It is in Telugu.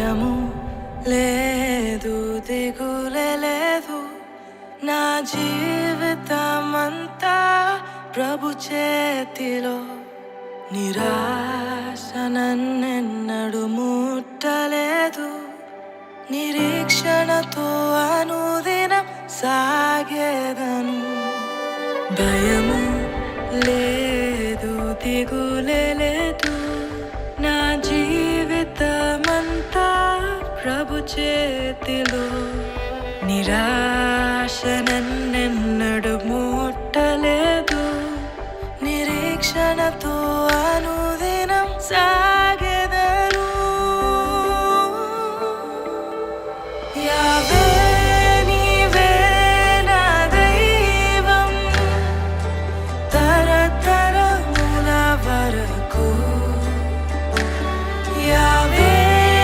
భయము లేదు, దిగులే లేదు. నా జీవితమంతా ప్రభు చేతిలో. నిరాశ నన్నెన్నడు ముట్టలేదు. నిరీక్షణతో అనుదినం సాగేదను. భయము లేదు, దిగులే లేదు. నా జీవితమంతా ప్రభు చేతిలో. నిరాశ నన్నెన్నడు